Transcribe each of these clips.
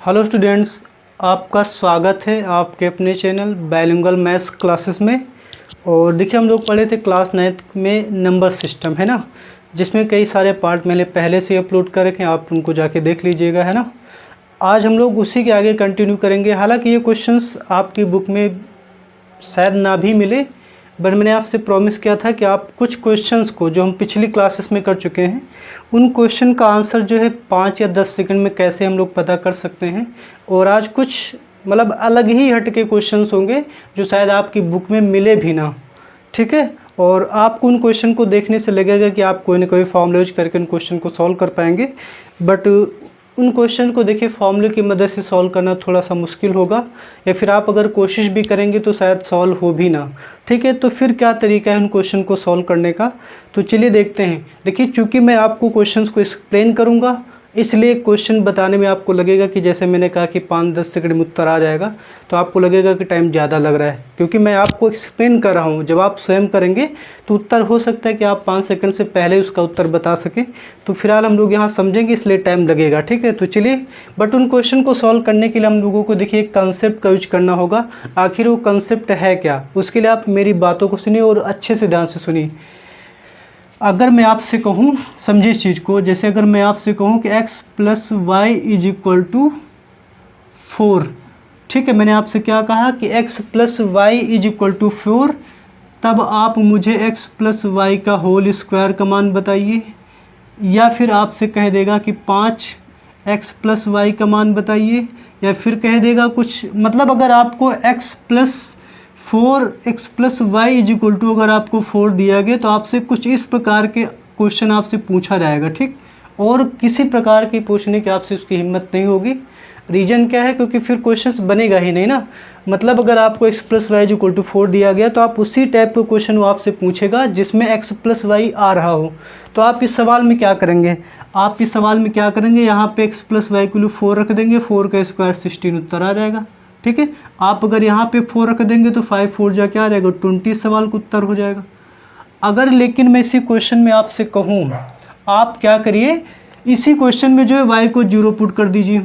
Hello students, आपका स्वागत है आपके अपने चैनल बाइलिंगुअल मैथ्स क्लासेस में। और देखिए, हम लोग पढ़े थे क्लास 9 में नंबर सिस्टम, है ना, जिसमें कई सारे पार्ट मैंने पहले से अपलोड कर रखे हैं, आप उनको जाके देख लीजिएगा, है ना। आज हम लोग उसी के आगे कंटिन्यू करेंगे। हालांकि ये क्वेश्चंस आपकी बुक में शायद ना भी मिले, बट मैंने आपसे प्रॉमिस किया था कि आप कुछ क्वेश्चंस को जो हम पिछली क्लासेस में कर चुके हैं, उन क्वेश्चन का आंसर जो है 5 या 10 सेकंड में कैसे हम लोग पता कर सकते हैं। और आज कुछ मतलब अलग ही हट के क्वेश्चंस होंगे जो शायद आपकी बुक में मिले भी ना, ठीक है। और आपको उन क्वेश्चन को देखने से लगेगा कि आप कोई ना कोई फॉर्मूला यूज करके उन क्वेश्चन को सॉल्व कर पाएंगे, बट उन क्वेश्चन को देखिए फॉर्मूले की मदद से सॉल्व करना थोड़ा सा मुश्किल होगा, या फिर आप अगर कोशिश भी करेंगे तो शायद सॉल्व हो भी ना, ठीक है। तो फिर क्या तरीका है उन क्वेश्चन को सॉल्व करने का, तो चलिए देखते हैं। देखिए, चूँकि मैं आपको क्वेश्चंस को एक्सप्लेन करूँगा, इसलिए क्वेश्चन बताने में आपको लगेगा कि जैसे मैंने कहा कि 5-10 सेकंड में उत्तर आ जाएगा, तो आपको लगेगा कि टाइम ज़्यादा लग रहा है, क्योंकि मैं आपको एक्सप्लेन कर रहा हूँ। जब आप स्वयं करेंगे तो उत्तर हो सकता है कि आप 5 सेकंड से पहले उसका उत्तर बता सकें। तो फिलहाल हम लोग यहाँ समझेंगे, इसलिए टाइम लगेगा, ठीक है। तो चलिए, बट उन क्वेश्चन को सॉल्व करने के लिए हम लोगों को देखिए एक कंसेप्ट का यूज करना होगा। आखिर वो कंसेप्ट है क्या, उसके लिए आप मेरी बातों को सुनिए और अच्छे से ध्यान से सुनिए। अगर मैं आपसे कहूँ, समझिए इस चीज़ को, जैसे अगर मैं आपसे कहूँ कि x + y = 4, ठीक है। मैंने आपसे क्या कहा कि x + y = 4, तब आप मुझे x + y का होल स्क्वायर का मान बताइए। या फिर आपसे कह देगा कि 5x + y का मान बताइए, या फिर कह देगा कुछ, मतलब अगर आपको x + 4y अगर आपको 4 दिया गया तो आपसे कुछ इस प्रकार के क्वेश्चन आपसे पूछा जाएगा, ठीक। और किसी प्रकार की पूछने की आपसे उसकी हिम्मत नहीं होगी। रीज़न क्या है, क्योंकि फिर क्वेश्चंस बनेगा ही नहीं ना। मतलब अगर आपको x + y = 4 दिया गया तो आप उसी टाइप का क्वेश्चन वो आपसे पूछेगा जिसमें x + y आ रहा हो। तो आप इस सवाल में क्या करेंगे, यहाँ पे x + y = 4 रख देंगे, 4 का स्क्वायर 16 उत्तर आ जाएगा, ठीक है। आप अगर यहाँ पे 4 रख देंगे तो 5 4 जा क्या आ जाएगा, 20 सवाल का उत्तर हो जाएगा। अगर लेकिन मैं इसी क्वेश्चन में आपसे कहूँ, आप क्या करिए, इसी क्वेश्चन में जो है y को 0 पुट कर दीजिए,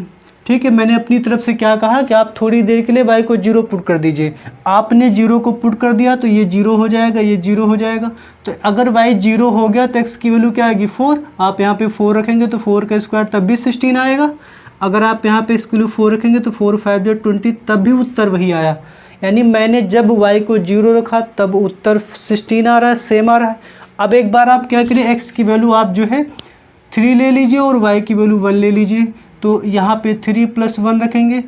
ठीक है। मैंने अपनी तरफ से क्या कहा कि आप थोड़ी देर के लिए y को 0 पुट कर दीजिए। आपने 0 को पुट कर दिया तो ये 0 हो जाएगा, ये 0 हो जाएगा। तो अगर y 0 हो गया तो x की वैल्यू क्या आएगी, 4। आप यहाँ पे 4 रखेंगे तो 4 का स्क्वायर तब भी 16 आएगा। अगर आप यहाँ पे इसके लिए 4 रखेंगे तो 4 5 या 20, तब भी उत्तर वही आया। यानी मैंने जब y को 0 रखा तब उत्तर 16 आ रहा है, सेम आ रहा है। अब एक बार आप क्या करिए, x की वैल्यू आप जो है 3 ले लीजिए और y की वैल्यू 1 ले लीजिए। तो यहाँ पे 3 + 1 रखेंगे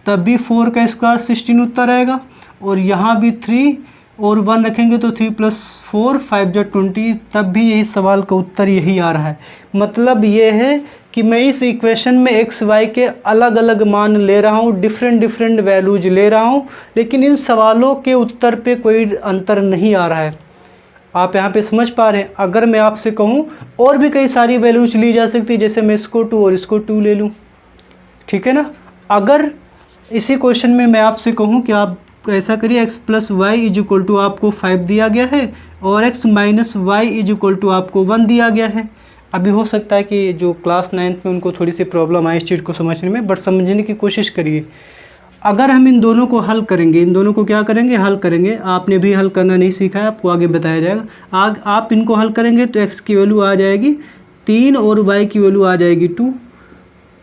तब भी 4 का स्क्वायर 16 उत्तर आएगा। और यहाँ भी 3 और 1 रखेंगे तो 3 + 4 5 या 20, तब भी यही सवाल का उत्तर यही आ रहा है। मतलब ये है कि मैं इस इक्वेशन में x y के अलग अलग मान ले रहा हूँ, डिफरेंट वैल्यूज ले रहा हूँ, लेकिन इन सवालों के उत्तर पे कोई अंतर नहीं आ रहा है। आप यहाँ पे समझ पा रहे हैं। अगर मैं आपसे कहूँ और भी कई सारी वैल्यूज ली जा सकती है, जैसे मैं इसको 2 और इसको 2 ले लूँ, ठीक है ना। अगर इसी क्वेश्चन में मैं आपसे कहूँ कि आप ऐसा करिए, x + y = आपको 5 दिया गया है और x - y = आपको 1 दिया गया है। अभी हो सकता है कि जो क्लास 9th में उनको थोड़ी सी प्रॉब्लम आए इस चीज़ को समझने में, बट समझने की कोशिश करिए। अगर हम इन दोनों को हल करेंगे, इन दोनों को क्या करेंगे, हल करेंगे। आपने भी हल करना नहीं सीखा है, आपको आगे बताया जाएगा। आप इनको हल करेंगे तो x की वैल्यू आ जाएगी 3 और y की वैल्यू आ जाएगी 2।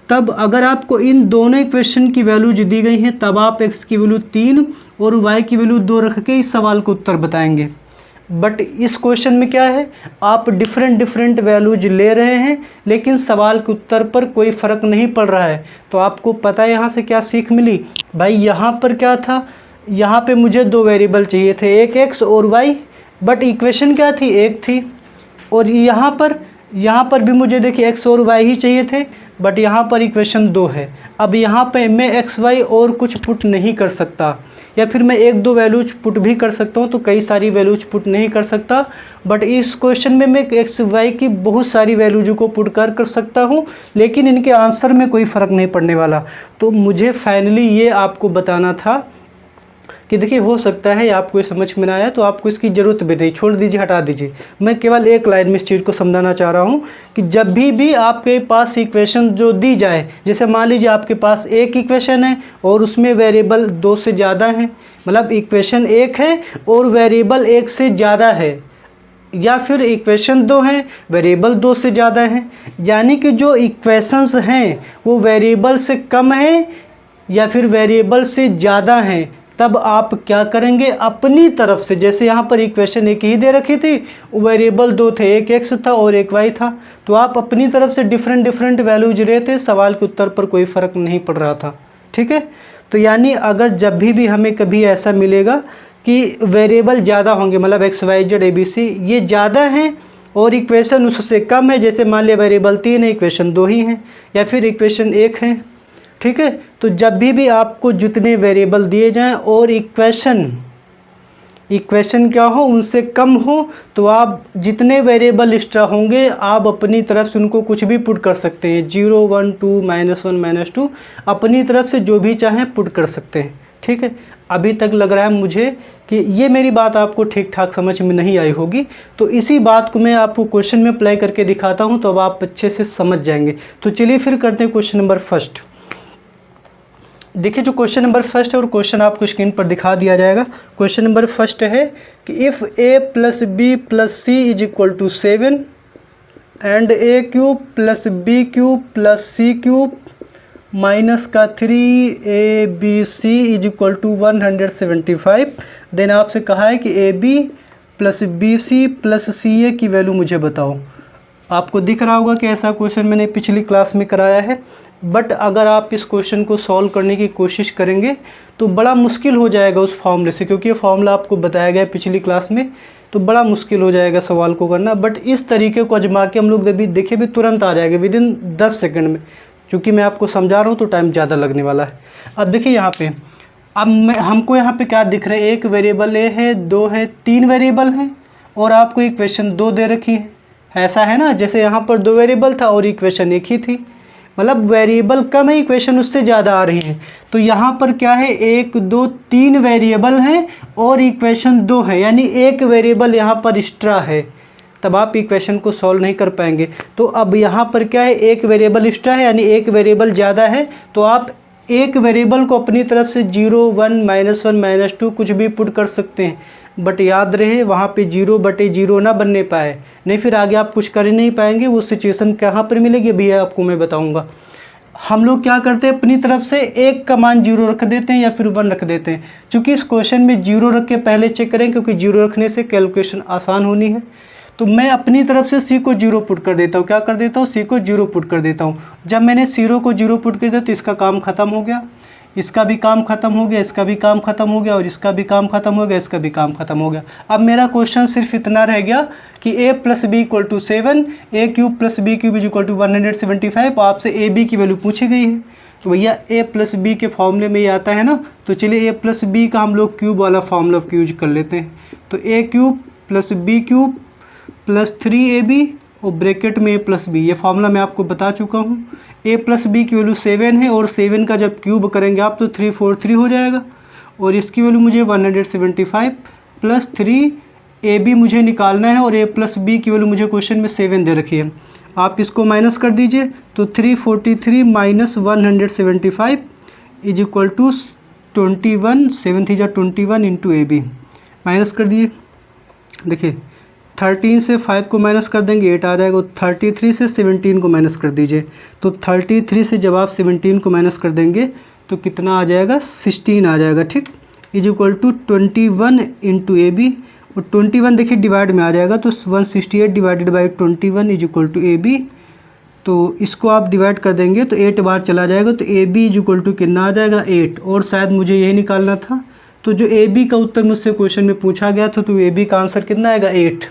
तब अगर आपको इन दोनों इक्वेशन की वैल्यूज दी गई हैं, तब आप x की वैल्यू 3 और y की वैल्यू 2 रख के इस सवाल का उत्तर बताएंगे। बट इस क्वेश्चन में क्या है, आप डिफरेंट वैल्यूज ले रहे हैं, लेकिन सवाल के उत्तर पर कोई फ़र्क नहीं पड़ रहा है। तो आपको पता है यहाँ से क्या सीख मिली भाई। यहाँ पर क्या था, यहाँ पे मुझे 2 वेरिएबल चाहिए थे, एक x और y, बट इक्वेशन क्या थी, एक थी। और यहाँ पर भी मुझे देखिए x और y ही चाहिए थे, बट यहाँ पर इक्वेशन 2 है। अब यहाँ पे मैं x y और कुछ पुट नहीं कर सकता, या फिर मैं 1-2 वैल्यूज पुट भी कर सकता हूँ, तो कई सारी वैल्यूज पुट नहीं कर सकता। बट इस क्वेश्चन में मैं x y की बहुत सारी वैल्यूज को पुट कर सकता हूँ, लेकिन इनके आंसर में कोई फ़र्क नहीं पड़ने वाला। तो मुझे फाइनली ये आपको बताना था कि देखिए हो सकता है आपको ये समझ में ना आया तो आपको इसकी ज़रूरत भी नहीं, छोड़ दीजिए, हटा दीजिए। मैं केवल एक लाइन में इस चीज़ को समझाना चाह रहा हूँ कि जब भी आपके पास इक्वेशन जो दी जाए, जैसे मान लीजिए आपके पास एक इक्वेशन है और उसमें वेरिएबल 2 से ज़्यादा है, मतलब इक्वेशन 1 है और वेरिएबल 1 से ज़्यादा है, या फिर इक्वेशन 2 है वेरिएबल 2 से ज़्यादा है, यानी कि जो इक्वेशंस हैं वो वेरिएबल से कम है या फिर वेरिएबल से ज़्यादा हैं, तब आप क्या करेंगे अपनी तरफ से, जैसे यहाँ पर इक्वेशन एक ही दे रखी थी, वेरिएबल 2 थे, एक x था और एक y था, तो आप अपनी तरफ से डिफरेंट वैल्यूज ले थे, सवाल के उत्तर पर कोई फ़र्क नहीं पड़ रहा था। ठीक है, तो यानी अगर जब भी हमें कभी ऐसा मिलेगा कि वेरिएबल ज़्यादा होंगे, मतलब x y z a b c ये ज़्यादा हैं और इक्वेशन उससे कम है, जैसे मान लिया वेरिएबल 3 है इक्वेशन 2 ही हैं, या फिर इक्वेशन 1 है। ठीक है, तो जब भी आपको जितने वेरिएबल दिए जाएं और इक्वेशन क्या हो उनसे कम हो, तो आप जितने वेरिएबल एक्स्ट्रा होंगे आप अपनी तरफ से उनको कुछ भी पुट कर सकते हैं, 0 1 2 -1 -2 अपनी तरफ से जो भी चाहें पुट कर सकते हैं। ठीक है, अभी तक लग रहा है मुझे कि ये मेरी बात आपको ठीक ठाक समझ में नहीं आई होगी, तो इसी बात को मैं आपको क्वेश्चन में अप्लाई करके दिखाता हूँ, तो अब आप अच्छे से समझ जाएंगे। तो चलिए फिर करते हैं क्वेश्चन नंबर फर्स्ट। देखिए जो क्वेश्चन नंबर फर्स्ट है और क्वेश्चन आपको स्क्रीन पर दिखा दिया जाएगा। क्वेश्चन नंबर फर्स्ट है कि if a + b + c = 7 and a³ + b³ + c³ minus का 3abc = 175, देन आपसे कहा है कि ab + bc + ca की वैल्यू मुझे बताओ। आपको दिख रहा होगा कि ऐसा क्वेश्चन मैंने पिछली क्लास में कराया है, बट अगर आप इस क्वेश्चन को सॉल्व करने की कोशिश करेंगे तो बड़ा मुश्किल हो जाएगा उस फॉर्मूले से, क्योंकि ये फॉर्मूला आपको बताया गया है पिछली क्लास में, तो बड़ा मुश्किल हो जाएगा सवाल को करना। बट इस तरीके को आजमा के हम लोग देखिए भी तुरंत आ जाएगा विदिन 10 सेकंड में, क्योंकि मैं आपको समझा रहा हूँ तो टाइम ज़्यादा लगने वाला है। अब देखिए यहाँ पे अब हमको यहाँ पे क्या दिख रहा है, एक वेरिएबल ए है, 2 है, 3 वेरिएबल हैं और आपको इक्वेशन 2 दे रखी है, ऐसा है ना। जैसे यहाँ पर 2 वेरिएबल था और इक्वेशन 1 ही थी, मतलब वेरिएबल कम है इक्वेशन उससे ज़्यादा आ रही है। तो यहाँ पर क्या है, 1 2 3 वेरिएबल हैं और इक्वेशन 2 है, यानी एक वेरिएबल यहाँ पर एक्स्ट्रा है, तब आप इक्वेशन को सॉल्व नहीं कर पाएंगे। तो अब यहाँ पर क्या है, एक वेरिएबल एक्स्ट्रा है यानी एक वेरिएबल ज़्यादा है, तो आप एक वेरिएबल को अपनी तरफ से 0 1 -1 -2 कुछ भी पुट कर सकते हैं, बट याद रहे वहाँ पे 0/0 ना बनने पाए, नहीं फिर आगे आप कुछ कर ही नहीं पाएंगे। वो सिचुएशन कहाँ पर मिलेगी भैया आपको मैं बताऊँगा। हम लोग क्या करते हैं, अपनी तरफ से एक का मान 0 रख देते हैं या फिर 1 रख देते हैं। चूँकि इस क्वेश्चन में 0 रख के पहले चेक करें, क्योंकि 0 रखने से कैलकुलेशन आसान होनी है। तो मैं अपनी तरफ से c को 0 पुट कर देता हूँ, क्या कर देता हूँ, c को 0 पुट कर देता हूँ। जब मैंने 0 को 0 पुट कर दिया तो इसका काम ख़त्म हो गया, इसका भी काम ख़त्म हो गया, इसका भी काम ख़त्म हो गया और इसका भी काम ख़त्म हो गया, इसका भी काम ख़त्म हो गया। अब मेरा क्वेश्चन सिर्फ इतना रह गया कि a + b = 7, a³ + b³ = 175। आपसे a b की वैल्यू पूछी गई है, तो भैया a + b के फॉर्मूले में ये आता है ना, तो चलिए a + b का हम लोग क्यूब वाला फॉर्मूला यूज कर लेते हैं। तो a³ + b³ + 3ab और ब्रैकेट में a + b, ये फार्मूला मैं आपको बता चुका हूँ। a + b की वैल्यू 7 है और 7 का जब क्यूब करेंगे आप तो 343 हो जाएगा, और इसकी वैल्यू मुझे 175 + 3ab मुझे निकालना है, और a + b की वैल्यू मुझे क्वेश्चन में 7 दे रखी है। आप इसको माइनस कर दीजिए, तो 343 - 175 = 21, 7 3 × 21 × ab। माइनस कर दीजिए, देखिए 13 से 5 को माइनस कर देंगे 8 आ जाएगा। 33 से 17 को माइनस कर दीजिए, तो 33 से जब आप 17 को माइनस कर देंगे तो कितना आ जाएगा, 16 आ जाएगा। ठीक, = 21 × ab, और 21 देखिए डिवाइड में आ जाएगा, तो 168 / 21 = ab। तो इसको आप डिवाइड कर देंगे तो 8 बार चला जाएगा, तो ab = कितना आ जाएगा, 8। और शायद मुझे यही निकालना था, तो जो ए बी का उत्तर मुझसे क्वेश्चन में पूछा गया था, तो ए बी का आंसर कितना आएगा, 8।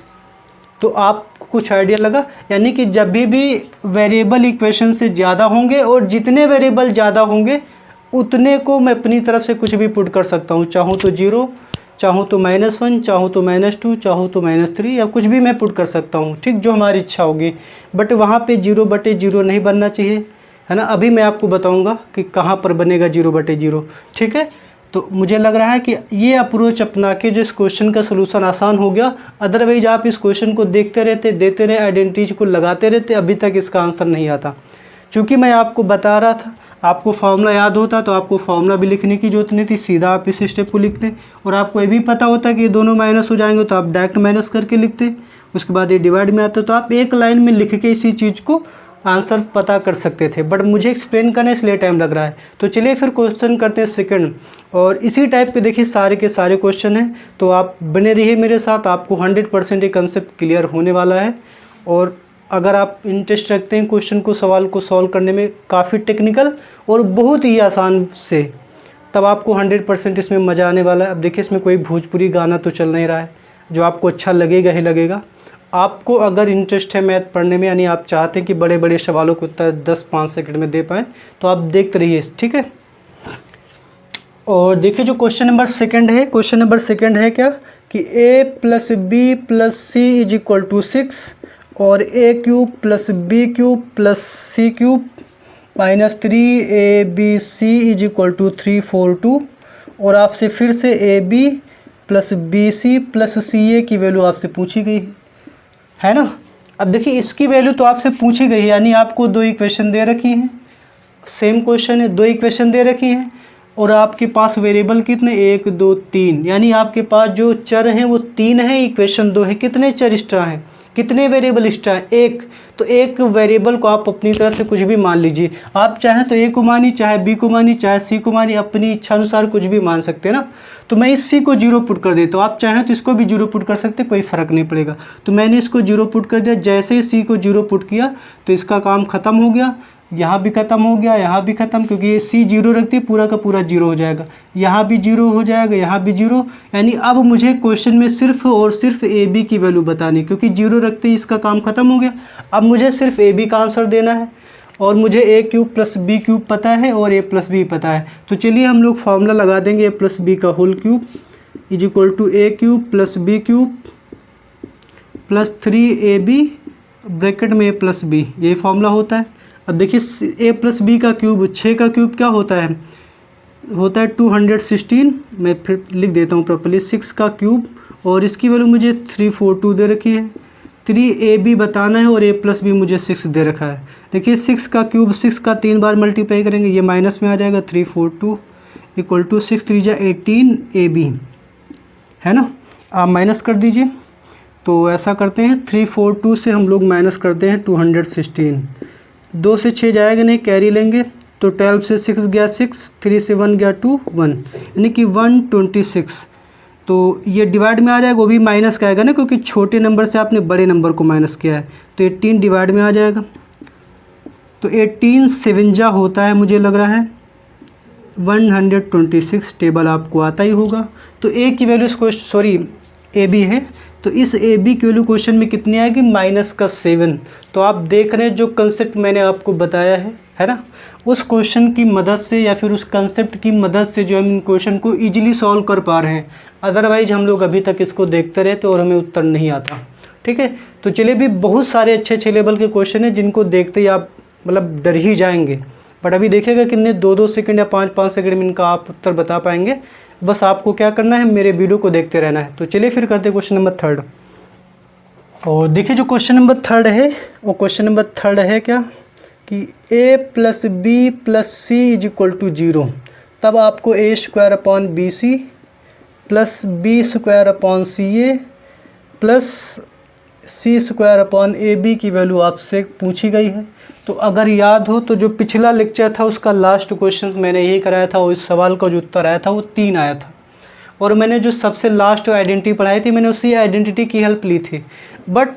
तो आपको कुछ आइडिया लगा, यानी कि जब भी वेरिएबल इक्वेशन से ज़्यादा होंगे और जितने वेरिएबल ज़्यादा होंगे उतने को मैं अपनी तरफ से कुछ भी पुट कर सकता हूँ, चाहूँ तो 0, चाहूँ तो -1, चाहूँ तो -2, चाहूँ तो -3, या कुछ भी मैं पुट कर सकता हूँ। ठीक, जो हमारी इच्छा होगी, बट वहाँ पे 0/0 नहीं बनना चाहिए, है ना। अभी मैं आपको बताऊँगा कि कहाँ पर बनेगा 0/0। ठीक है, तो मुझे लग रहा है कि ये अप्रोच अपना के जो इस क्वेश्चन का सलूशन आसान हो गया। अदरवाइज आप इस क्वेश्चन को देखते रहते, देते रहे, आइडेंटिटी को लगाते रहते, अभी तक इसका आंसर नहीं आता। चूँकि मैं आपको बता रहा था, आपको फार्मूला याद होता तो आपको फार्मूला भी लिखने की जरूरत नहीं थी, सीधा आप इस स्टेप को लिखते। और आपको ये भी पता होता कि ये दोनों माइनस हो जाएंगे तो आप डायरेक्ट माइनस करके लिखते, उसके बाद ये डिवाइड में आता तो आप एक लाइन में लिख के इसी चीज़ को आंसर पता कर सकते थे। बट मुझे एक्सप्लेन करने इसलिए टाइम लग रहा है। तो चलिए फिर क्वेश्चन करते हैं सेकंड। और इसी टाइप के देखिए सारे के सारे क्वेश्चन हैं, तो आप बने रहिए मेरे साथ, आपको 100% ये कंसेप्ट क्लियर होने वाला है। और अगर आप इंटरेस्ट रखते हैं क्वेश्चन को, सवाल को सॉल्व करने में, काफ़ी टेक्निकल और बहुत ही आसान से, तब आपको 100% इसमें मज़ा आने वाला है। अब देखिए इसमें कोई भोजपुरी गाना तो चल नहीं रहा है, जो आपको अच्छा लगेगा ही लगेगा। आपको अगर इंटरेस्ट है मैथ पढ़ने में, यानी आप चाहते हैं कि बड़े बड़े सवालों को उत्तर 10-5 सेकंड में दे पाएँ, तो आप देखते रहिए, ठीक है। और देखिए जो क्वेश्चन नंबर सेकंड है, क्वेश्चन नंबर सेकंड है क्या कि a + b + c = 6 और a³ + b³ + c³ - 3abc = 342। और आपसे फिर से ab + bc + ca की वैल्यू आपसे पूछी गई है ना। अब देखिए इसकी वैल्यू तो आपसे पूछी गई है, यानी आपको दो इक्वेशन दे रखी हैं, सेम क्वेश्चन है, दो इक्वेशन दे रखी हैं। और आपके पास वेरिएबल कितने, 1 2 3, यानी आपके पास जो चर हैं वो 3 हैं, इक्वेशन 2 है। कितने चर एक्स्ट्रा हैं, कितने वेरिएबल एक्स्ट्रा हैं, 1। तो एक वेरिएबल को आप अपनी तरफ से कुछ भी मान लीजिए, आप चाहें तो a को मानिए, चाहे b को मानिए, चाहे c को मानिए, अपनी इच्छा अनुसार कुछ भी मान सकते हैं ना। तो मैं इस c को 0 पुट कर देता हूँ, आप चाहें तो इसको भी 0 पुट कर सकते, कोई फ़र्क नहीं पड़ेगा। तो मैंने इसको 0 पुट कर दिया, जैसे ही c को 0 पुट किया तो इसका काम ख़त्म हो गया, यहाँ भी ख़त्म हो गया, यहाँ भी ख़त्म, क्योंकि ये c 0 रखती है, पूरा का पूरा 0 हो जाएगा, यहाँ भी 0 हो जाएगा, यहाँ भी 0। यानी अब मुझे क्वेश्चन में सिर्फ और सिर्फ ए बी की वैल्यू बतानी, क्योंकि 0 रखते ही इसका काम ख़त्म हो गया। अब मुझे सिर्फ ए बी का आंसर देना है, और मुझे a³ + b³ पता है और a + b पता है। तो चलिए हम लोग फार्मूला लगा देंगे, a + b का whole cube = a³ + b³ + 3ab bracket में a + b, ये फार्मूला होता है। अब देखिए a + b का क्यूब, 6 का क्यूब क्या होता है 216। मैं फिर लिख देता हूँ प्रॉपर्ली, 6 का क्यूब, और इसकी वैल्यू मुझे 342 दे रखी है। 3ab बताना है और a + b मुझे 6 दे रखा है। देखिए 6 का क्यूब, 6 का 3 बार मल्टीप्लाई करेंगे, ये माइनस में आ जाएगा, 342 = 6 3 जा 18ab, है ना। आप माइनस कर दीजिए। तो ऐसा करते हैं, 342 से हम लोग माइनस करते हैं 216, 2 से 6 जाएगा नहीं, कैरी लेंगे, तो 12 से 6 गया 6, 3 से 1 गया 2 1, यानी कि 126। तो ये डिवाइड में आ जाएगा, वो भी माइनस का आएगा ना, क्योंकि छोटे नंबर से आपने बड़े नंबर को माइनस किया है। तो 18 डिवाइड में आ जाएगा, तो 18 7 जा होता है, मुझे लग रहा है 126। टेबल आपको आता ही होगा। तो a की वैल्यू इसको, सॉरी ab है, तो इस ab की वैल्यू क्वेश्चन में कितनी आएगी, -7। तो आप देख रहे हैं जो कंसेप्ट मैंने आपको बताया है ना, उस क्वेश्चन की मदद से या फिर उस कंसेप्ट की मदद से जो हम इन क्वेश्चन को इजीली सॉल्व कर पा रहे हैं। अदरवाइज हम लोग अभी तक इसको देखते रहते और हमें उत्तर नहीं आता, ठीक है। तो चलिए, भी बहुत सारे अच्छे अच्छे लेवल के क्वेश्चन हैं जिनको देखते ही आप मतलब डर ही जाएंगे। बट अभी देखिएगा कितने 2-2 सेकंड या 5-5 सेकंड में इनका आप उत्तर बता पाएंगे। बस आपको क्या करना है, मेरे वीडियो को देखते रहना है। तो चलिए फिर करते हैं क्वेश्चन नंबर 3। और देखिए जो क्वेश्चन नंबर 3 है, वो क्वेश्चन नंबर 3 है क्या कि a + b + c = 0। तब आपको a² / bc + b² / ca + c² / ab की वैल्यू आपसे पूछी गई है। तो अगर याद हो तो जो पिछला लेक्चर था उसका लास्ट क्वेश्चन मैंने यही कराया था, और इस सवाल का जो उत्तर आया था वो 3 आया था। और मैंने जो सबसे लास्ट आइडेंटिटी पढ़ाई थी, मैंने उसी आइडेंटिटी की हेल्प ली थी। बट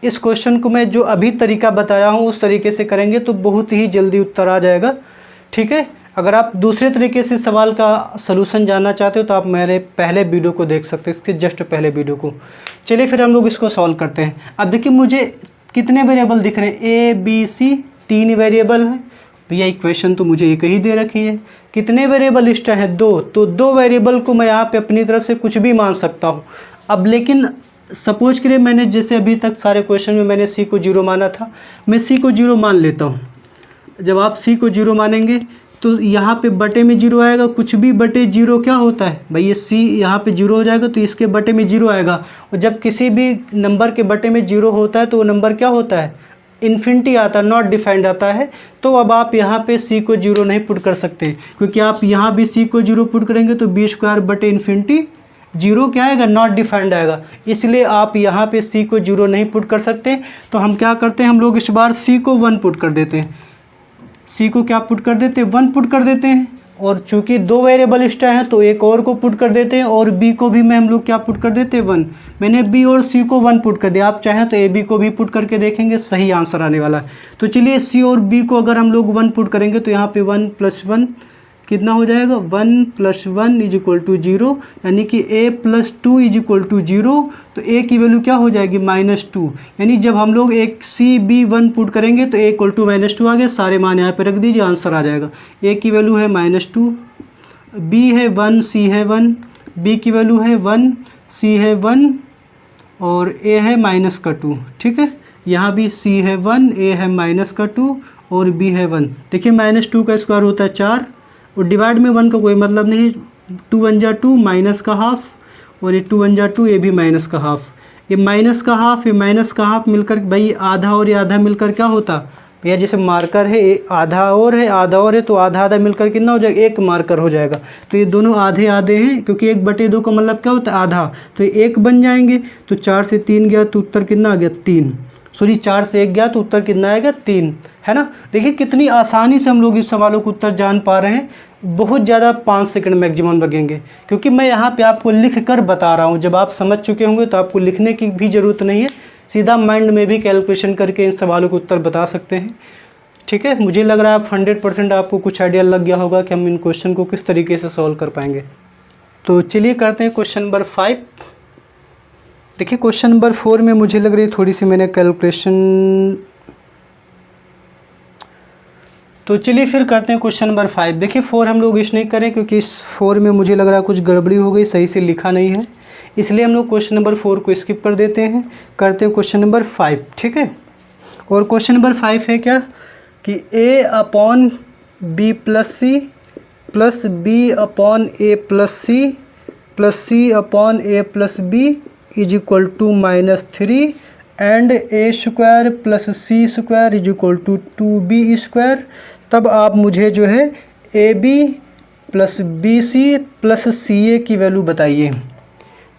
इस क्वेश्चन को मैं जो अभी तरीका बताया हूँ उस तरीके से करेंगे तो बहुत ही जल्दी उत्तर आ जाएगा, ठीक है। अगर आप दूसरे तरीके से सवाल का सलूशन जानना चाहते हो तो आप मेरे पहले वीडियो को देख सकते हैं, इसके जस्ट पहले वीडियो को। चलिए फिर हम लोग इसको सॉल्व करते हैं। अब देखिए मुझे कितने वेरिएबल दिख रहे हैं, a b c 3 वेरिएबल हैं भैया। इक्वेशन तो मुझे एक ही दे रखी है। कितने वेरिएबल एक्स्ट्रा हैं, 2। तो 2 वेरिएबल को मैं यहाँ पे अपनी तरफ से कुछ भी मान सकता हूँ। अब लेकिन सपोज करिए मैंने जैसे अभी तक सारे क्वेश्चन में मैंने c को 0 माना था, मैं c को 0 मान लेता हूँ। जब आप c को 0 मानेंगे तो यहाँ पे बटे में 0 आएगा, कुछ भी बटे 0 क्या होता है भाई, ये c यहाँ पे 0 हो जाएगा, तो इसके बटे में 0 आएगा। और जब किसी भी नंबर के बटे में 0 होता है तो वो नंबर क्या होता है, इन्फिनिटी आता है, नॉट डिफाइंड आता है। तो अब आप यहाँ पे c को 0 नहीं पुट कर सकते, क्योंकि आप यहाँ भी c को 0 पुट करेंगे तो b² बटे इन्फिनिटी 0 क्या आएगा, नॉट डिफाइंड आएगा। इसलिए आप यहाँ पे c को 0 नहीं पुट कर सकते। तो हम क्या करते हैं, हम लोग इस बार c को 1 पुट कर देते हैं। c को क्या पुट कर देते हैं, 1 पुट कर देते हैं। और चूंकि 2 वेरिएबल एक्स्ट्रा हैं तो एक और को पुट कर देते हैं, और b को भी मैं हम लोग क्या पुट कर देते हैं, 1। मैंने b और c को 1 पुट कर दिया। आप चाहें तो ab को भी पुट करके देखेंगे, सही आंसर आने वाला है। तो चलिए c और b को अगर हम लोग 1 पुट करेंगे तो यहाँ पे 1 + 1 कितना हो जाएगा, 1 + 1 = 0, यानी कि a + 2 = 0। तो a की वैल्यू क्या हो जाएगी, -2। यानी जब हम लोग एक c b 1 पुट करेंगे तो a = -2 आ गया। सारे मान यहाँ पे रख दीजिए, आंसर आ जाएगा। a की वैल्यू है -2, b है 1, c है 1, b की वैल्यू है 1, c है 1 और a है -2। ठीक है, यहाँ भी c है 1, a है -2 और b है 1। देखिए -2 का स्क्वायर होता है 4, और डिवाइड में 1 का कोई मतलब नहीं है। 2 × 1 = 2, माइनस का हाफ, और ये 2 × 1 = 2, ये भी माइनस का हाफ। ये माइनस का हाफ, ये माइनस का हाफ मिलकर भाई आधा और ये आधा मिलकर क्या होता भैया, जैसे मार्कर है, आधा और है, आधा और है, तो आधा आधा मिलकर कितना हो जाएगा, 1 मार्कर हो जाएगा। तो ये दोनों आधे आधे हैं, क्योंकि 1/2 का मतलब क्या होता है, आधा। तो ये 1 बन जाएंगे। तो 4 से 3 गया तो उत्तर कितना आ गया, 3। सॉरी 4 से 1 गया तो उत्तर कितना आएगा, 3, है ना। देखिए कितनी आसानी से हम लोग इस सवालों को उत्तर जान पा रहे हैं। बहुत ज़्यादा 5 सेकंड मैक्सिमम लगेंगे, क्योंकि मैं यहाँ पे आपको लिख कर बता रहा हूँ। जब आप समझ चुके होंगे तो आपको लिखने की भी ज़रूरत नहीं है, सीधा माइंड में भी कैलकुलेशन करके इन सवालों को उत्तर बता सकते हैं। ठीक है, मुझे लग रहा है आप 100% आपको कुछ आइडिया लग गया होगा कि हम इन क्वेश्चन को किस तरीके से सॉल्व कर पाएंगे। तो चलिए करते हैं क्वेश्चन नंबर 5। देखिए क्वेश्चन नंबर 4 में मुझे लग रही है थोड़ी सी मैंने कैलकुलेशन, तो चलिए फिर करते हैं क्वेश्चन नंबर 5। देखिए 4 हम लोग इस नहीं करें, क्योंकि इस 4 में मुझे लग रहा है कुछ गड़बड़ी हो गई, सही से लिखा नहीं है, इसलिए हम लोग क्वेश्चन नंबर 4 को स्किप कर देते हैं। करते हैं क्वेश्चन नंबर 5। ठीक है, और क्वेश्चन नंबर 5 है क्या कि a/b + c + b/a + c + c/a + b = -3 and a² + c² = 2b²। तब आप मुझे जो है ab + bc + ca की वैल्यू बताइए।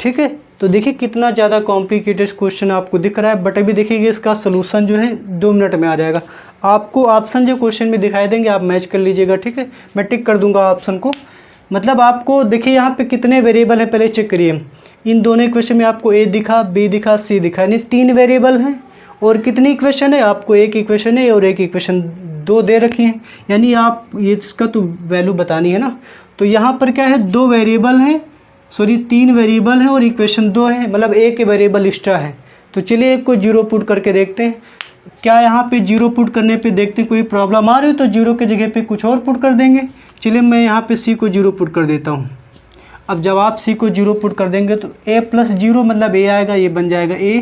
ठीक है, तो देखिए कितना ज़्यादा कॉम्प्लिकेटेड क्वेश्चन आपको दिख रहा है, बट अभी देखिए इसका सलूशन जो है 2 मिनट में आ जाएगा। आपको ऑप्शन जो क्वेश्चन में दिखाई देंगे आप मैच कर लीजिएगा। ठीक है, मैं टिक कर दूंगा ऑप्शन को। मतलब आपको देखिए यहाँ पे कितने वेरिएबल है, पहले चेक करिए। इन दोनों इक्वेशन में आपको a दिखा, b दिखा, c दिखा, यानी 3 वेरिएबल हैं। और कितनी इक्वेशन है, आपको एक इक्वेशन है और एक इक्वेशन 2 दे रखी हैं, यानी आप ये इसका तो वैल्यू बतानी है ना। तो यहाँ पर क्या है, 2 वेरिएबल हैं, सॉरी 3 वेरिएबल हैं और इक्वेशन 2 है, मतलब एक वेरिएबल एक्स्ट्रा है। तो चलिए एक को 0 पुट करके देखते हैं। क्या यहाँ पे 0 पुट करने पे देखते हैं कोई प्रॉब्लम आ रही है, तो 0 के जगह पे कुछ और पुट कर देंगे। चलिए मैं यहाँ पे c को 0 पुट कर देता हूँ। अब जब आप c को 0 पुट कर देंगे तो a + 0 मतलब a आएगा, ये बन जाएगा a,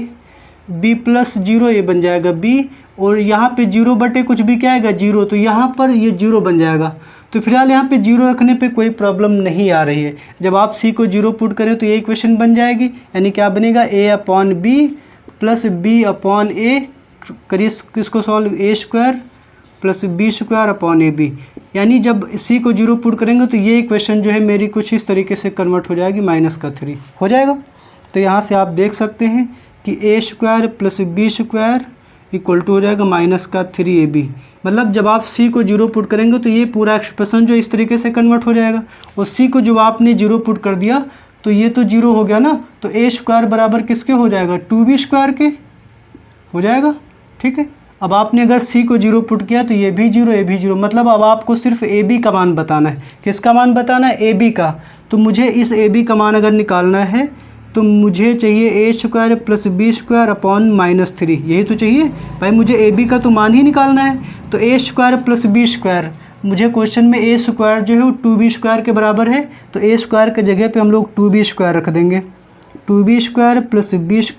b + 0 ये बन जाएगा b, और यहाँ पे 0 बटे कुछ भी क्या आएगा, 0, तो यहाँ पर ये 0 बन जाएगा। तो फिलहाल यहाँ पे 0 रखने पे कोई प्रॉब्लम नहीं आ रही है। जब आप c को 0 पुट करें तो ये इक्वेशन बन जाएगी, यानी क्या बनेगा, a/b + b/a। करिए किसको सॉल्व, a² + b²/ab। यानी जब c को 0 पुट करेंगे तो ये इक्वेशन जो है मेरी कुछ इस तरीके से कन्वर्ट हो जाएगी, -3 हो जाएगा। तो यहाँ से आप देख सकते हैं कि a² + b² = हो जाएगा -3ab। मतलब जब आप c को 0 पुट करेंगे तो ये पूरा एक्सप्रेशन जो इस तरीके से कन्वर्ट हो जाएगा। और c को जब आपने 0 पुट कर दिया तो ये तो 0 हो गया ना, तो a² बराबर किसके हो जाएगा, 2b² के हो जाएगा। ठीक है, अब आपने अगर c को 0 पुट किया तो ये भी 0, ये भी 0, मतलब अब आपको सिर्फ ab का मान बताना है। किसका मान बताना है, ab का। तो मुझे इस ab का मान अगर निकालना है तो मुझे चाहिए a² + b² -3, यही तो चाहिए भाई, मुझे ab का तो मान ही निकालना है। तो a² + b², मुझे क्वेश्चन में a² जो है वो 2b² के बराबर है, तो a² के जगह पे हम लोग 2b² रख देंगे। 2b² + b²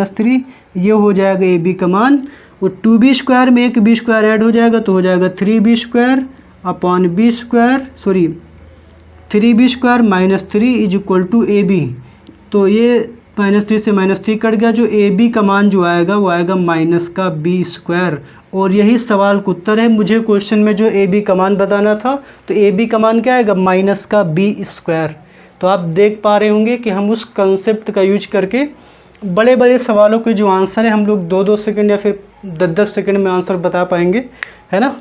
-3 ये हो जाएगा ab का मान, और 2b² में एक b² ऐड हो जाएगा तो हो जाएगा 3b² upon B square, sorry 3b² minus 3 is equal to A B. तो ये -3 से -3 कट गया, जो ए बी का मान जो आएगा वो आएगा माइनस का b²। और यही सवाल का उत्तर है। मुझे क्वेश्चन में जो ए बी का मान बताना था, तो ए बी का मान क्या आएगा, माइनस का b²। तो आप देख पा रहे होंगे कि हम उस कंसेप्ट का यूज करके बड़े बड़े सवालों के जो आंसर है हम लोग 2-2 सेकंड या फिर 10-10 सेकंड में आंसर बता पाएंगे, है ना।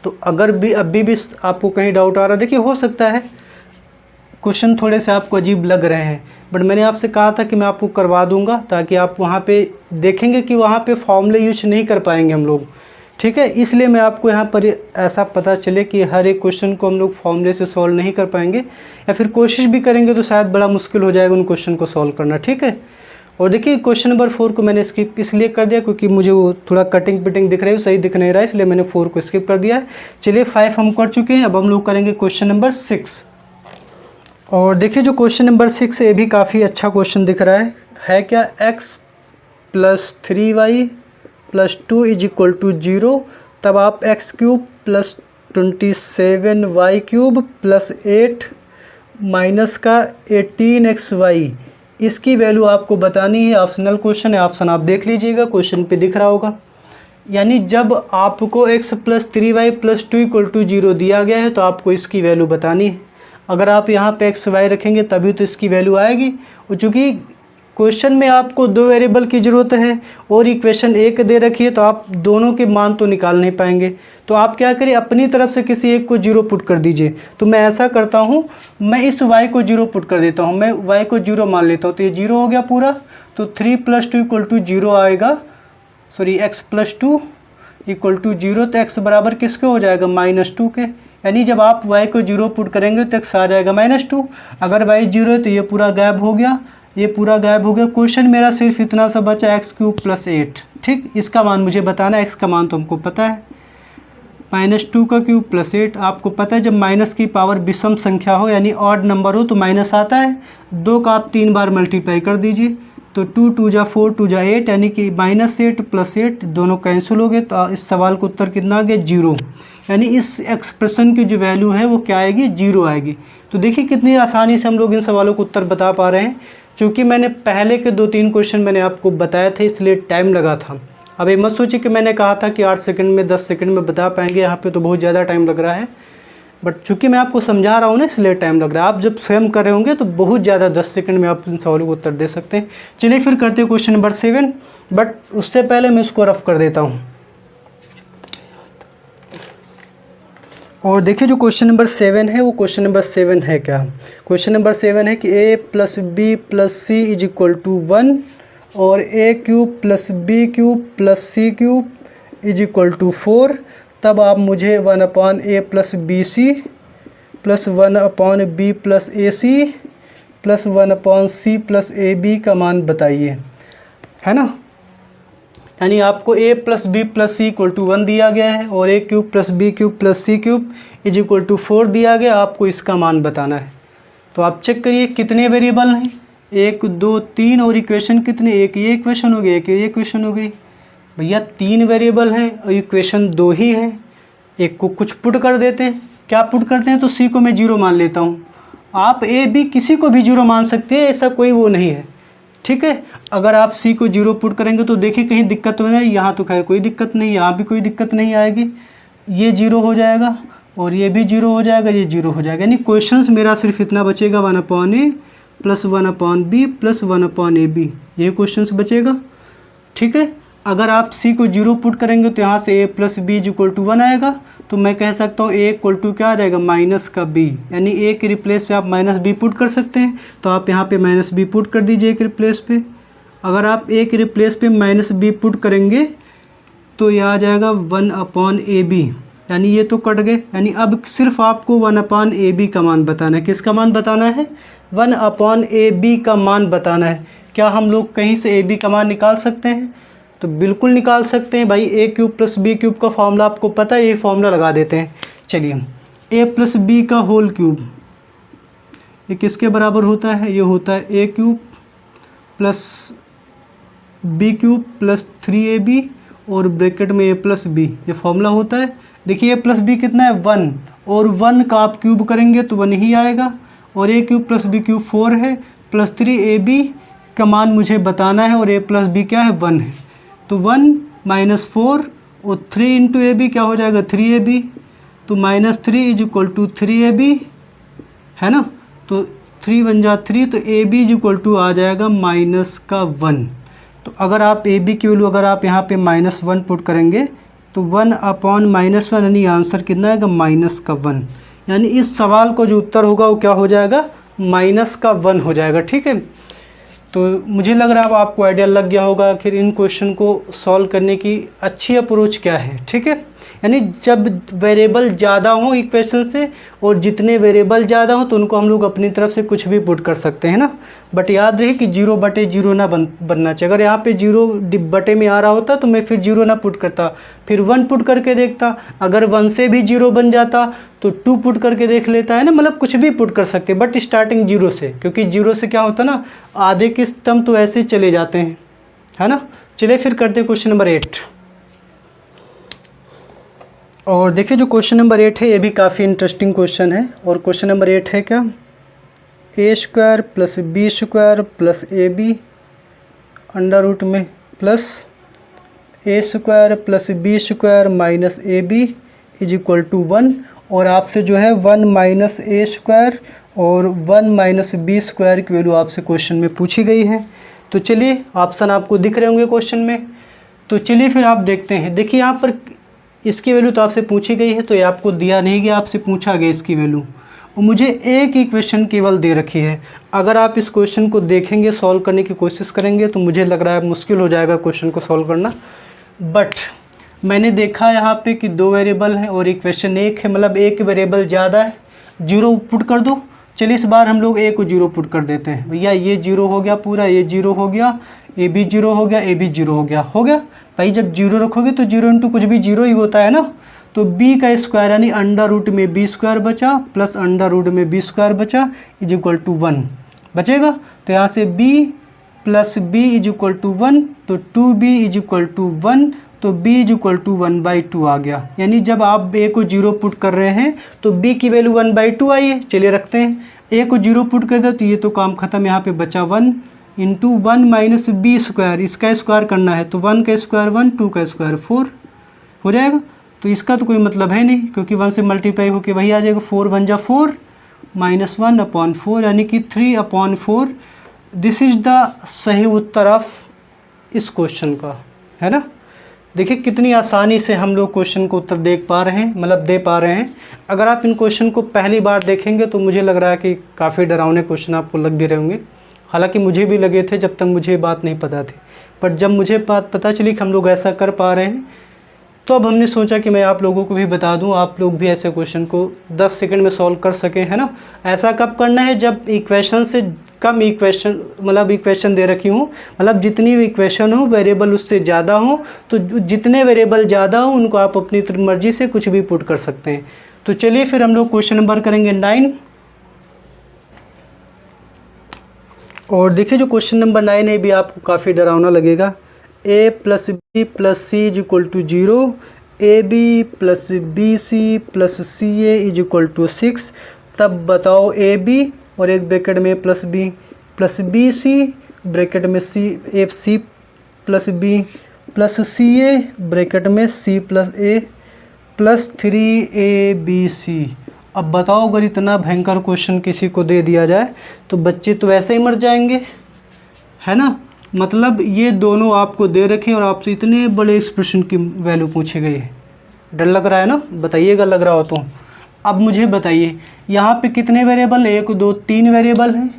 तो अगर भी अभी भी आपको कहीं डाउट आ रहा है, देखिए हो सकता है क्वेश्चन थोड़े से आपको अजीब लग रहे हैं, बट मैंने आपसे कहा था कि मैं आपको करवा दूंगा, ताकि आप वहाँ पे देखेंगे कि वहाँ पे फॉर्मूले यूज नहीं कर पाएंगे हम लोग, ठीक है। इसलिए मैं आपको यहाँ पर ऐसा पता चले कि हर एक क्वेश्चन को हम लोग फॉर्मूले से सॉल्व नहीं कर पाएंगे, या फिर कोशिश भी करेंगे तो शायद बड़ा मुश्किल हो जाएगा उन क्वेश्चन को सॉल्व करना, ठीक है। और देखिए क्वेश्चन नंबर 4 को मैंने स्किप इसलिए कर दिया क्योंकि मुझे वो थोड़ा कटिंग पिटिंग दिख रही है, सही दिख नहीं रहा है, इसलिए मैंने 4 को स्किप कर दिया है। चलिए 5 हम कर चुके हैं, अब हम लोग करेंगे क्वेश्चन नंबर 6। और देखिए जो क्वेश्चन नंबर 6 ये भी काफ़ी अच्छा क्वेश्चन दिख रहा है क्या, x + 3y + 2 is equal to 0, तब आप x³ + 27y³ + 8 माइनस का 18xy, इसकी वैल्यू आपको बतानी है। ऑप्शनल क्वेश्चन है, ऑप्शन आप देख लीजिएगा, क्वेश्चन पे दिख रहा होगा। यानी जब आपको x + 3y + 2 = 0 दिया गया है तो आपको इसकी वैल्यू बतानी है। अगर आप यहाँ पे x y रखेंगे तभी तो इसकी वैल्यू आएगी। और चूँकि क्वेश्चन में आपको 2 वेरिएबल की ज़रूरत है और इक्वेशन 1 दे रखी है, तो आप दोनों के मान तो निकाल नहीं पाएंगे। तो आप क्या करिए, अपनी तरफ से किसी एक को 0 पुट कर दीजिए। तो मैं ऐसा करता हूँ, मैं इस y को 0 पुट कर देता हूँ, मैं y को 0 मान लेता हूँ, तो ये 0 हो गया पूरा। तो 3 + 2 = 0 आएगा, सॉरी x + 2 = 0। तो x बराबर किसके हो जाएगा, -2 के। यानी जब आप y को 0 पुट करेंगे तो x आ जाएगा -2। अगर y 0 है तो ये पूरा गायब हो गया, ये पूरा गायब हो गया। क्वेश्चन मेरा सिर्फ इतना सा बचा, x³ + 8, ठीक। इसका मान मुझे बताना है, x का मान तो हमको पता है, -2 का क्यूब + 8। आपको पता है जब माइनस की पावर विषम संख्या हो यानी ऑड नंबर हो तो माइनस आता है। 2 का आप 3 बार मल्टीप्लाई कर दीजिए, तो 2 × 2 = 4, 2 × 8, यानी कि -8 + 8 दोनों कैंसिल हो गए। तो इस सवाल का उत्तर कितना आ गया, 0। यानी इस एक्सप्रेशन की जो वैल्यू है वो क्या आएगी, 0 आएगी। तो देखिए कितनी आसानी से हम लोग इन सवालों को उत्तर बता पा रहे हैं। क्योंकि मैंने पहले के 2-3 क्वेश्चन मैंने आपको बताए थे, इसलिए टाइम लगा था। अब ये मत सोचिए कि मैंने कहा था कि 8 सेकंड में 10 सेकंड में बता पाएंगे, यहाँ पे तो बहुत ज़्यादा टाइम लग रहा है। बट चूंकि मैं आपको समझा रहा हूँ ना, इसलिए टाइम लग रहा है। आप जब स्वयं कर रहे होंगे तो बहुत ज़्यादा 10 सेकंड में आप इन सवालों को उत्तर दे सकते हैं। चलिए फिर करते हैं क्वेश्चन नंबर 7, बट उससे पहले मैं इसको रफ कर देता हूँ। और देखिए जो क्वेश्चन नंबर 7 है वो क्वेश्चन नंबर 7 है क्या, क्वेश्चन नंबर 7 है कि a + b + c = 1 और a³ + b³ + c³ = 4, तब आप मुझे 1/a + bc + 1/b + ac + 1/c + ab का मान बताइए, है ना। यानी आपको a + b + c = 1 दिया गया है और a³ + b³ + c³ = 4 दिया गया, आपको इसका मान बताना है। तो आप चेक करिए कितने वेरिएबल हैं, 1 2 3 और इक्वेशन कितने, एक ये इक्वेशन हो गई, एक ये इक्वेशन हो गई। भैया 3 वेरिएबल हैं और इक्वेशन 2 ही हैं, एक को कुछ पुट कर देते हैं। क्या पुट करते हैं, तो c को मैं 0 मान लेता हूँ। आप a b किसी को भी 0 मान सकते हैं, ऐसा कोई वो नहीं है, ठीक है। अगर आप c को 0 पुट करेंगे तो देखिए कहीं दिक्कत हो जाए, यहाँ तो खैर कोई दिक्कत नहीं, यहाँ भी कोई दिक्कत नहीं आएगी। ये 0 हो जाएगा और ये भी 0 हो जाएगा, ये 0 हो जाएगा। यानी क्वेश्चंस मेरा सिर्फ इतना बचेगा, 1/a + 1/b + 1/ab, ये क्वेश्चंस बचेगा, ठीक है। अगर आप c को 0 पुट करेंगे तो यहाँ से a + b = 1 आएगा। तो मैं कह सकता हूँ a = क्या आ जाएगा, -b, यानी a के रिप्लेस पे आप -b पुट कर सकते हैं। तो आप यहाँ पे -b पुट कर दीजिए a के रिप्लेस पे। अगर आप a के रिप्लेस पे -b पुट करेंगे तो यह आ जाएगा 1/ab, यानी ये तो कट गए। यानी अब सिर्फ आपको 1/ab का मान बताना है। किसका मान बताना है, 1/ab का मान बताना है। क्या हम लोग कहीं से ab का मान निकाल सकते हैं, तो बिल्कुल निकाल सकते हैं भाई। a³ + b³ का फॉर्मूला आपको पता है, ये फॉर्मूला लगा देते हैं। चलिए a + b का होल क्यूब, ये किसके बराबर होता है, ये होता है a³ + b³ + 3ab और ब्रैकेट में a + b, ये फॉर्मूला होता है। देखिए ए प्लस बी कितना है 1, और 1 का आप क्यूब करेंगे तो 1 ही आएगा, और ए क्यूब प्लस बी क्यूब 4 है, प्लस 3 ए बी का मान मुझे बताना है, और ए प्लस बी क्या है 1 है, तो 1 माइनस 4 और 3 इंटू ए बी क्या हो जाएगा 3 ए बी, तो minus 3 is equal to 3 A B है ना, तो 3 बन जा 3, तो A B is equal to आ जाएगा माइनस का 1। तो अगर आप ए बी की वैल्यू अगर आप यहाँ पे -1 पुट करेंगे तो 1 अपॉन -1 यानी आंसर कितना आएगा -1, यानी इस सवाल को जो उत्तर होगा वो क्या हो जाएगा -1 हो जाएगा। ठीक है, तो मुझे लग रहा है अब आपको आइडिया लग गया होगा आखिर इन क्वेश्चन को सॉल्व करने की अच्छी अप्रोच क्या है। ठीक है, यानी जब वेरिएबल ज़्यादा हो इक्वेशन से, और जितने वेरिएबल ज़्यादा हो तो उनको हम लोग अपनी तरफ से कुछ भी पुट कर सकते हैं ना, बट याद रहे कि 0/0 ना बनना चाहिए। अगर यहाँ पे 0 बटे में आ रहा होता तो मैं फिर 0 ना पुट करता, फिर 1 पुट करके देखता, अगर 1 से भी 0 बन जाता तो 2 पुट करके देख लेता है ना, मतलब कुछ भी पुट कर सकते, बट स्टार्टिंग 0 से, क्योंकि 0 से क्या होता ना आधे के स्तंभ तो ऐसे चले जाते हैं, है ना। चलिए फिर करते हैं क्वेश्चन नंबर 8। और देखिए जो क्वेश्चन नंबर 8 है ये भी काफ़ी इंटरेस्टिंग क्वेश्चन है, और क्वेश्चन नंबर 8 है क्या, a² + b² + ab under root में plus a² + b² - ab is equal to 1, और आपसे जो है 1 - a² और 1 - b² की वैल्यू आपसे क्वेश्चन में पूछी गई है। तो चलिए ऑप्शन आपको दिख रहे होंगे क्वेश्चन में, तो चलिए फिर आप देखते हैं। देखिए यहाँ पर इसकी वैल्यू तो आपसे पूछी गई है, तो ये आपको दिया नहीं गया, आपसे पूछा गया इसकी वैल्यू, और मुझे एक ही क्वेश्चन केवल दे रखी है। अगर आप इस क्वेश्चन को देखेंगे, सॉल्व करने की कोशिश करेंगे, तो मुझे लग रहा है मुश्किल हो जाएगा क्वेश्चन को सॉल्व करना, बट मैंने देखा यहाँ पे कि 2 वेरिएबल हैं और इक्वेशन 1 है, मतलब एक वेरिएबल ज़्यादा है, 0 पुट कर दो। चलिए इस बार हम लोग ए को 0 पुट कर देते हैं। भैया ये 0 हो गया पूरा, ये 0 हो गया, ए भी 0 हो गया, ए भी 0 हो गया, हो गया भाई। जब 0 रखोगे तो 0 इंटू कुछ भी 0 ही होता है ना, तो b का स्क्वायर यानी अंडर रूट में b² बचा प्लस अंडर रूट में b² बचा इज इक्वल टू 1 बचेगा। तो यहाँ से b + b is equal to 1, तो 2b इज इक्वल टू 1, तो b इज इक्वल टू 1/2 आ गया। यानी जब आप a को 0 पुट कर रहे हैं तो b की वैल्यू 1/2 आई है। चलिए रखते हैं, a को 0 पुट कर दो तो ये तो काम खत्म, यहाँ पे बचा 1 इंटू 1 - b², इसका स्क्वायर करना है, तो 1 का स्क्वायर 1, 2 का स्क्वायर 4 हो जाएगा। तो इसका तो कोई मतलब है नहीं, क्योंकि 1 से मल्टीप्लाई होकर वही आ जाएगा, 4 बन जा 4 -1/4 यानी कि 3/4। दिस इज द सही उत्तर ऑफ इस क्वेश्चन का, है ना। देखिए कितनी आसानी से हम लोग क्वेश्चन को उत्तर देख पा रहे हैं, मतलब दे पा रहे हैं। अगर आप इन क्वेश्चन को पहली बार देखेंगे तो मुझे लग रहा है कि काफ़ी डरावने क्वेश्चन आपको लग भी रहे होंगे, हालांकि मुझे भी लगे थे जब तक मुझे बात नहीं पता थी, पर जब मुझे बात पता चली कि हम लोग ऐसा कर पा रहे हैं, तो अब हमने सोचा कि मैं आप लोगों को भी बता दूं, आप लोग भी ऐसे क्वेश्चन को 10 सेकंड में सॉल्व कर सकें, है ना। ऐसा कब करना है, जब इक्वेशन से कम इक्वेशन, मतलब इक्वेशन दे रखी हूँ, मतलब जितनी इक्वेशन हो वेरिएबल उससे ज़्यादा हो, तो जितने वेरिएबल ज़्यादा हो उनको आप अपनी मर्जी से कुछ भी पुट कर सकते हैं। तो चलिए फिर हम लोग क्वेश्चन नंबर करेंगे 9। और देखिए जो क्वेश्चन नंबर 9 है भी आपको काफ़ी डरावना लगेगा। a + b + c is equal to 0, ab + bc + ca is equal to 6। तब बताओ ab और एक ब्रैकेट में +b + bc ब्रैकेट में c + b + ca ब्रैकेट में c + a + 3abc। अब बताओ अगर इतना भयंकर क्वेश्चन किसी को दे दिया जाए तो बच्चे तो वैसे ही मर जाएंगे, है ना। मतलब ये दोनों आपको दे रखे और आपसे इतने बड़े एक्सप्रेशन की वैल्यू पूछी गई है, डर लग रहा है ना, बताइएगा लग रहा हो तो। अब मुझे बताइए यहाँ पे कितने वेरिएबल है, 1 2 3 वेरिएबल हैं,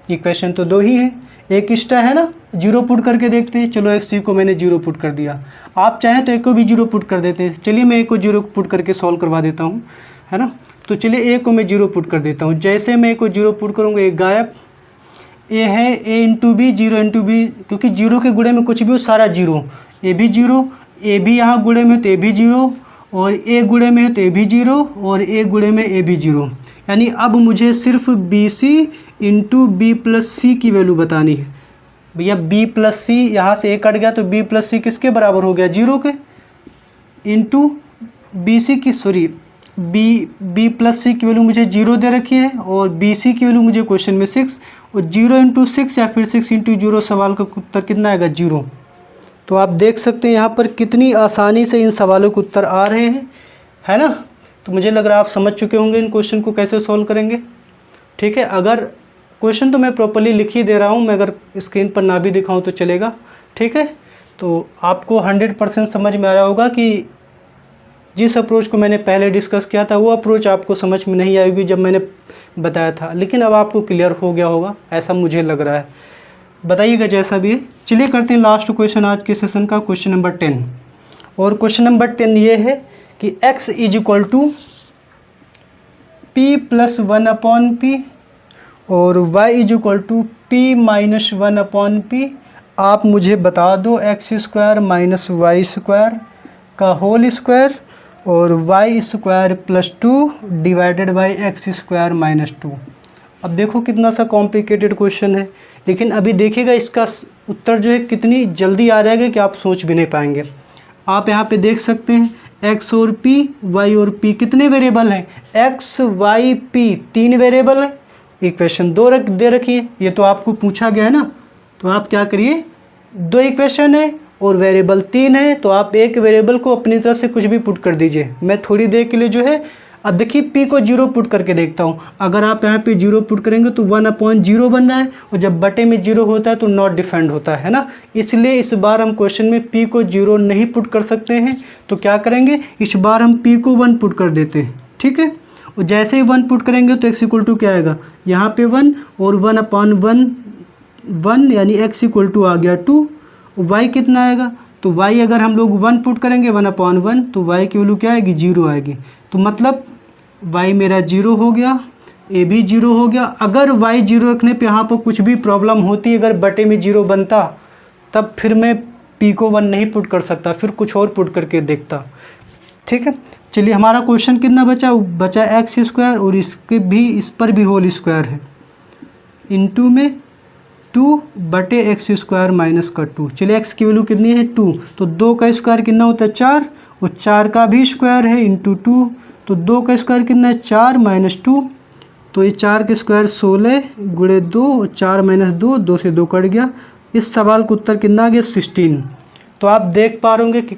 इक्वेशन तो 2 ही है, एक एक्स्ट्रा है ना, 0 पुट करके देखते हैं। चलो एक सी को मैंने 0 पुट कर दिया, आप चाहें तो एक को भी 0 पुट कर देते हैं। चलिए मैं एक को 0 पुट करके सॉल्व करवा देता हूँ, है ना। तो चलिए ए को मैं 0 पुट कर देता हूँ। जैसे मैं ए को 0 पुट करूँगा एक गायब, ए है a into B 0 into B, क्योंकि 0 के गुणे में कुछ भी हो सारा 0, ए भी 0, ए भी यहाँ गुणे में तो ए भी 0, और ए गुणे में है तो ए भी 0, और ए गुणे में ए भी 0। यानी अब मुझे सिर्फ बी सी इंटू बी + सी की वैल्यू बतानी है। भैया b + c यहाँ से ए कट गया तो b + c किसके बराबर हो गया, 0 के, इंटू बी प्लस सी की वैल्यू मुझे 0 दे रखी है और बी सी की वैल्यू मुझे क्वेश्चन में 6 और 0 इंटू 6 या फिर 6 इंटू 0 सवाल का उत्तर कितना आएगा 0। तो आप देख सकते हैं यहाँ पर कितनी आसानी से इन सवालों के उत्तर आ रहे हैं, है ना। तो मुझे लग रहा है आप समझ चुके होंगे इन क्वेश्चन को कैसे सॉल्व करेंगे। ठीक है, अगर क्वेश्चन तो मैं प्रॉपर्ली लिख ही दे रहा हूँ, मैं अगर स्क्रीन पर ना भी दिखाऊँ तो चलेगा। ठीक है, तो आपको 100% समझ में आ रहा होगा कि जिस अप्रोच को मैंने पहले डिस्कस किया था वो अप्रोच आपको समझ में नहीं आएगी जब मैंने बताया था, लेकिन अब आपको क्लियर हो गया होगा, ऐसा मुझे लग रहा है। बताइएगा जैसा भी है। चलिए करते हैं लास्ट क्वेश्चन आज के सेशन का, क्वेश्चन नंबर 10। और क्वेश्चन नंबर 10 ये है कि x is equal to p plus 1/p और y is equal to p minus 1/p। आप मुझे बता दो x² माइनस y² का होल स्क्वायर और y² plus 2 divided by x² minus 2। अब देखो कितना सा कॉम्प्लिकेटेड क्वेश्चन है, लेकिन अभी देखिएगा इसका उत्तर जो है कितनी जल्दी आ जाएगा कि आप सोच भी नहीं पाएंगे। आप यहाँ पे देख सकते हैं x और p, y और p कितने वेरिएबल हैं, x, y, p 3 वेरिएबल हैं। इक्वेशन 2 दे रखी है, ये तो आपको पूछा गया है ना। तो आप क्या करिए, 2 इक्वेशन है और वेरिएबल 3 है, तो आप एक वेरिएबल को अपनी तरफ से कुछ भी पुट कर दीजिए। मैं थोड़ी देर के लिए जो है अब देखिए p को 0 पुट करके देखता हूँ। अगर आप यहाँ पे 0 पुट करेंगे तो 1/0 बन रहा है और जब बटे में 0 होता है तो नॉट डिफाइंड होता है ना। इसलिए इस बार हम क्वेश्चन में p को 0 नहीं पुट कर सकते हैं, तो क्या करेंगे, इस बार हम p को 1 पुट कर देते हैं। ठीक है, और जैसे ही 1 पुट करेंगे तो x इक्वल टू क्या आएगा, यहाँ पे 1 और 1/1 यानी x इक्वल टू आ गया 2। y कितना आएगा, तो y अगर हम लोग 1 पुट करेंगे 1/1 तो y की वैल्यू क्या आएगी, 0 आएगी। तो मतलब y मेरा 0 हो गया, a भी 0 हो गया। अगर y 0 रखने पे यहाँ पर कुछ भी प्रॉब्लम होती, अगर बटे में 0 बनता, तब फिर मैं p को 1 नहीं पुट कर सकता, फिर कुछ और पुट करके देखता। ठीक है, चलिए हमारा क्वेश्चन कितना बचा x² और इस पर भी होल स्क्वायर है, इनटू में 2 बटे x² माइनस का 2। चलिए x की वैल्यू कितनी है 2, तो 2 का स्क्वायर कितना होता है 4 और 4 का भी स्क्वायर है इंटू 2, तो 2 का स्क्वायर कितना है 4 माइनस 2, तो ये 4 के स्क्वायर 16 गुणे 2, 4 माइनस 2, 2 से 2 कट गया। इस सवाल का उत्तर कितना आ गया 16। तो आप देख पा रहे होंगे कि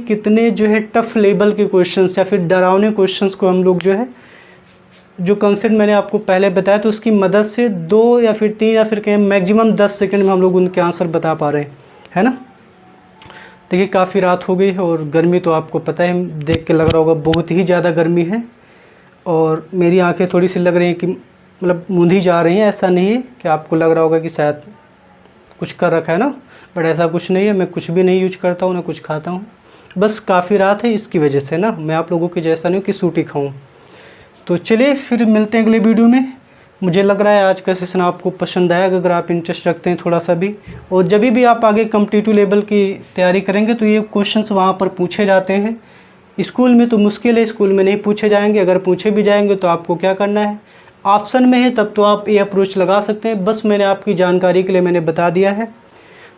कितने जो है टफ लेवल के क्वेश्चंस या फिर डरावने क्वेश्चंस को हम लोग जो है, जो कंसेप्ट मैंने आपको पहले बताया तो उसकी मदद से 2 या फिर 3 या फिर कहें मैक्सिमम 10 सेकंड में हम लोग उनके आंसर बता पा रहे हैं, है ना। देखिए काफ़ी रात हो गई है और गर्मी तो आपको पता है, देख के लग रहा होगा बहुत ही ज़्यादा गर्मी है और मेरी आंखें थोड़ी सी लग रही हैं कि मतलब मूंधी जा रही हैं। ऐसा नहीं है कि आपको लग रहा होगा कि शायद कुछ कर रखा है ना, बट ऐसा कुछ नहीं है। मैं कुछ भी नहीं यूज करता हूँ, ना कुछ खाता हूँ, बस काफ़ी रात है इसकी वजह से ना। मैं आप लोगों की जैसा नहीं हूँ कि सूटी खाऊँ। तो चलिए फिर मिलते हैं अगले वीडियो में। मुझे लग रहा है आज का सेशन आपको पसंद आएगा अगर आप इंटरेस्ट रखते हैं थोड़ा सा भी। और जब भी आप आगे कॉम्पिटिटिव लेवल की तैयारी करेंगे तो ये क्वेश्चंस वहाँ पर पूछे जाते हैं। स्कूल में तो मुश्किल है, स्कूल में नहीं पूछे जाएंगे। अगर पूछे भी जाएंगे तो आपको क्या करना है, ऑप्शन में है तब तो आप ये अप्रोच लगा सकते हैं। बस मैंने आपकी जानकारी के लिए मैंने बता दिया है।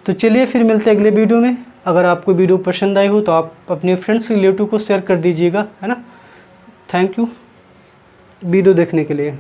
तो चलिए फिर मिलते हैं अगले वीडियो में। अगर आपको वीडियो पसंद आई हो तो आप अपने फ्रेंड्स रिलेटिव को शेयर कर दीजिएगा, है ना। थैंक यू वीडियो देखने के लिए।